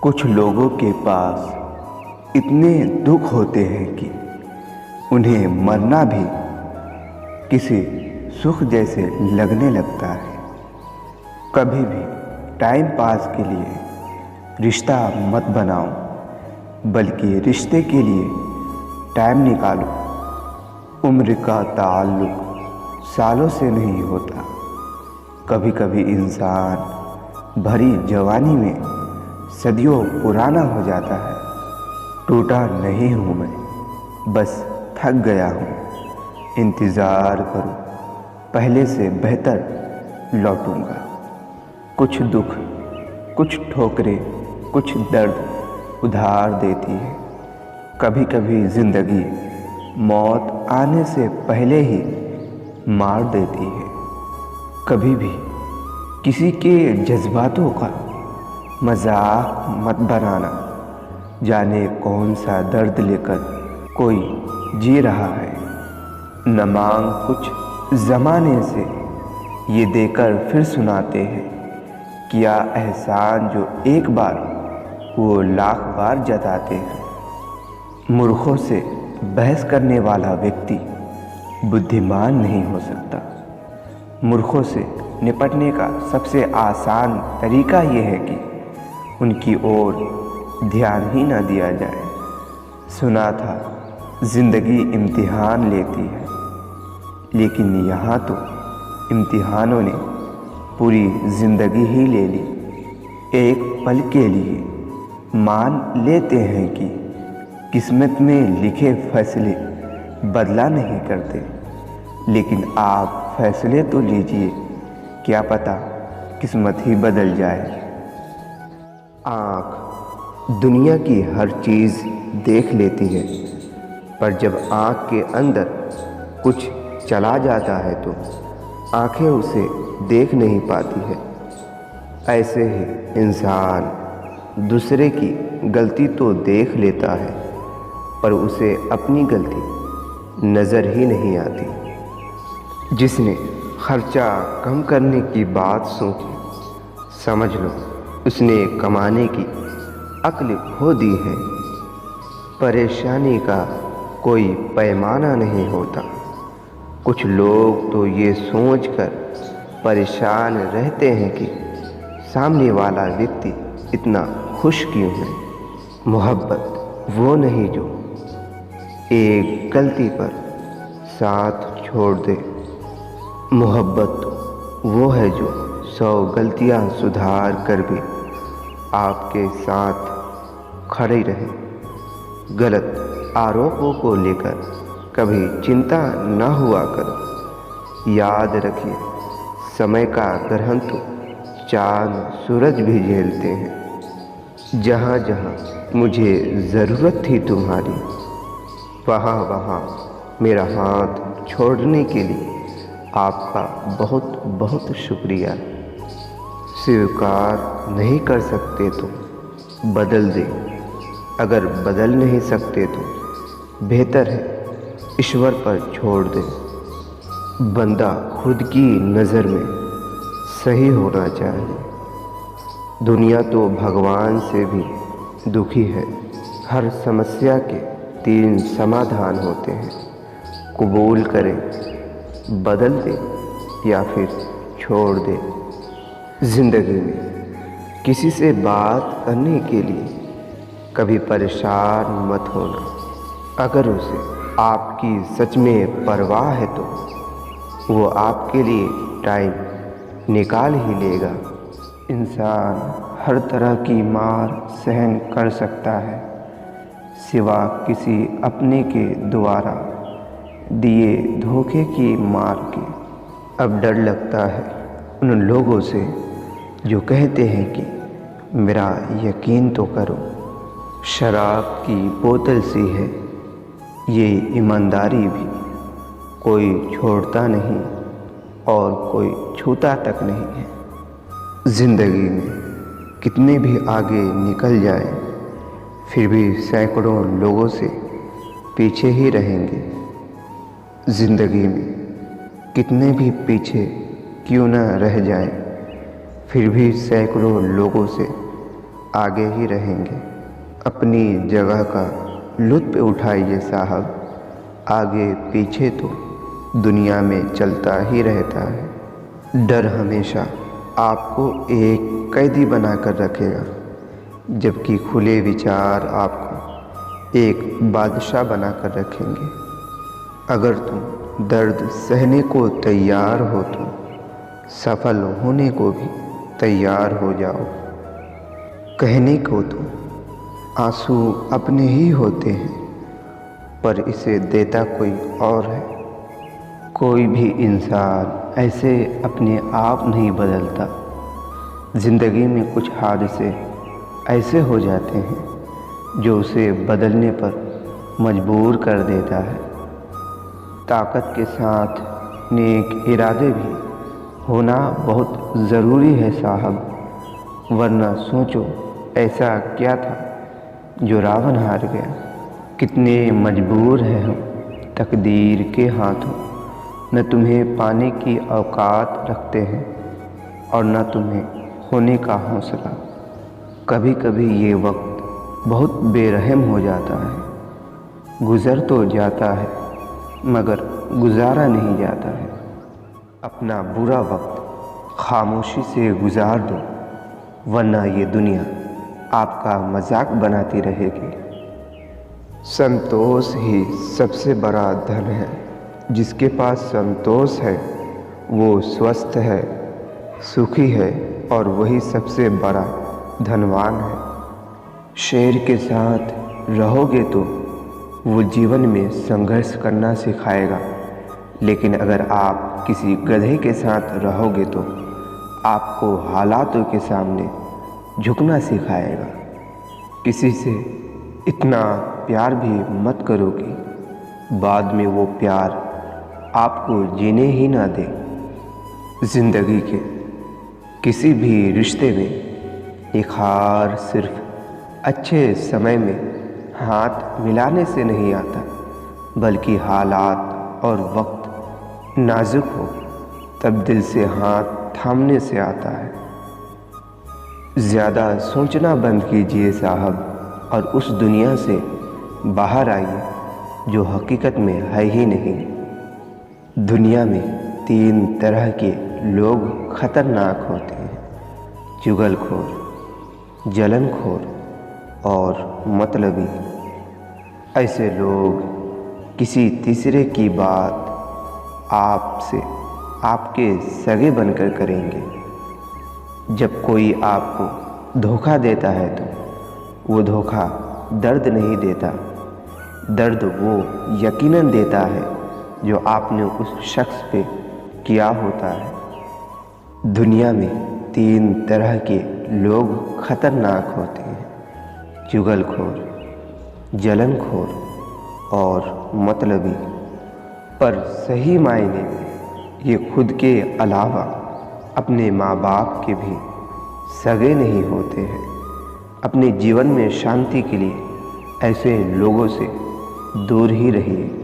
कुछ लोगों के पास इतने दुख होते हैं कि उन्हें मरना भी किसी सुख जैसे लगने लगता है। कभी भी टाइम पास के लिए रिश्ता मत बनाओ, बल्कि रिश्ते के लिए टाइम निकालो। उम्र का ताल्लुक सालों से नहीं होता। कभी कभी इंसान भरी जवानी में सदियों पुराना हो जाता है। टूटा नहीं हूँ मैं, बस थक गया हूँ। इंतज़ार करो, पहले से बेहतर लौटूंगा। कुछ दुख, कुछ ठोकरें, कुछ दर्द उधार देती है। कभी कभी ज़िंदगी मौत आने से पहले ही मार देती है। कभी भी किसी के जज्बातों का मजाक मत बनाना। जाने कौन सा दर्द लेकर कोई जी रहा है। न मांग कुछ ज़माने से ये देकर फिर सुनाते हैं। किया एहसान जो एक बार वो लाख बार जताते हैं। मूर्खों से बहस करने वाला व्यक्ति बुद्धिमान नहीं हो सकता। मूर्खों से निपटने का सबसे आसान तरीका ये है कि उनकी ओर ध्यान ही न दिया जाए। सुना था ज़िंदगी इम्तिहान लेती है, लेकिन यहाँ तो इम्तिहानों ने पूरी ज़िंदगी ही ले ली। एक पल के लिए मान लेते हैं कि किस्मत में लिखे फैसले बदला नहीं करते, लेकिन आप फैसले तो लीजिए, क्या पता किस्मत ही बदल जाए। आँख दुनिया की हर चीज़ देख लेती है, पर जब आँख के अंदर कुछ चला जाता है तो आँखें उसे देख नहीं पाती है। ऐसे ही इंसान दूसरे की गलती तो देख लेता है, पर उसे अपनी गलती नज़र ही नहीं आती। जिसने खर्चा कम करने की बात सोची, समझ लो उसने कमाने की अक्ल खो दी है। परेशानी का कोई पैमाना नहीं होता। कुछ लोग तो ये सोचकर परेशान रहते हैं कि सामने वाला व्यक्ति इतना खुश क्यों है। मोहब्बत वो नहीं जो एक गलती पर साथ छोड़ दे। मोहब्बत वो है जो 100 गलतियां सुधार कर भी आपके साथ खड़े रहे। गलत आरोपों को लेकर कभी चिंता न हुआ करो। याद रखिए, समय का ग्रहण तो चांद सूरज भी झेलते हैं। जहाँ जहाँ मुझे ज़रूरत थी तुम्हारी, वहाँ वहाँ मेरा हाथ छोड़ने के लिए आपका बहुत बहुत शुक्रिया। स्वीकार नहीं कर सकते तो बदल दे। अगर बदल नहीं सकते तो बेहतर है ईश्वर पर छोड़ दे। बंदा खुद की नज़र में सही होना चाहिए। दुनिया तो भगवान से भी दुखी है। हर समस्या के 3 समाधान होते हैं। कबूल करे, बदल दे या फिर छोड़ दे। ज़िंदगी में किसी से बात करने के लिए कभी परेशान मत होना। अगर उसे आपकी सच में परवाह है तो वो आपके लिए टाइम निकाल ही लेगा। इंसान हर तरह की मार सहन कर सकता है, सिवा किसी अपने के द्वारा दिए धोखे की मार के। अब डर लगता है उन लोगों से जो कहते हैं कि मेरा यकीन तो करो। शराब की बोतल सी है ये ईमानदारी भी। कोई छोड़ता नहीं और कोई छूता तक नहीं है। ज़िंदगी में कितने भी आगे निकल जाए, फिर भी सैकड़ों लोगों से पीछे ही रहेंगे। ज़िंदगी में कितने भी पीछे क्यों न रह जाए, फिर भी सैकड़ों लोगों से आगे ही रहेंगे। अपनी जगह का लुत्फ़ उठाइए साहब, आगे पीछे तो दुनिया में चलता ही रहता है। डर हमेशा आपको एक कैदी बनाकर रखेगा, जबकि खुले विचार आपको एक बादशाह बनाकर रखेंगे। अगर तुम दर्द सहने को तैयार हो तो सफल होने को भी तैयार हो जाओ। कहने को तो आंसू अपने ही होते हैं, पर इसे देता कोई और है। कोई भी इंसान ऐसे अपने आप नहीं बदलता। ज़िंदगी में कुछ हादसे ऐसे हो जाते हैं जो उसे बदलने पर मजबूर कर देता है। ताकत के साथ नेक इरादे भी होना बहुत ज़रूरी है साहब, वरना सोचो ऐसा क्या था जो रावण हार गया। कितने मजबूर हैं हम तकदीर के हाथों, न तुम्हें पाने की औकात रखते हैं और न तुम्हें होने का हौसला। कभी कभी ये वक्त बहुत बेरहम हो जाता है, गुज़र तो जाता है मगर गुजारा नहीं जाता है। अपना बुरा वक्त खामोशी से गुजार दो, वरना ये दुनिया आपका मजाक बनाती रहेगी। संतोष ही सबसे बड़ा धन है। जिसके पास संतोष है वो स्वस्थ है, सुखी है और वही सबसे बड़ा धनवान है। शेर के साथ रहोगे तो वो जीवन में संघर्ष करना सिखाएगा, लेकिन अगर आप किसी गधे के साथ रहोगे तो आपको हालातों के सामने झुकना सिखाएगा। किसी से इतना प्यार भी मत करो कि बाद में वो प्यार आपको जीने ही ना दे। ज़िंदगी के किसी भी रिश्ते में एक हार सिर्फ अच्छे समय में हाथ मिलाने से नहीं आता, बल्कि हालात और वक्त नाजुक हो तब दिल से हाथ थामने से आता है। ज़्यादा सोचना बंद कीजिए साहब और उस दुनिया से बाहर आइए जो हकीकत में है ही नहीं। दुनिया में 3 तरह के लोग खतरनाक होते हैं: चुगलखोर, जलनखोर और मतलबी। ऐसे लोग किसी तीसरे की बात आपसे आपके सगे बनकर करेंगे। जब कोई आपको धोखा देता है तो वो धोखा दर्द नहीं देता, दर्द वो यकीनन देता है जो आपने उस शख्स पे किया होता है। दुनिया में 3 तरह के लोग खतरनाक होते हैं: चुगलखोर, जलनखोर और मतलबी। पर सही मायने में ये खुद के अलावा अपने माँ बाप के भी सगे नहीं होते हैं। अपने जीवन में शांति के लिए ऐसे लोगों से दूर ही रहिए।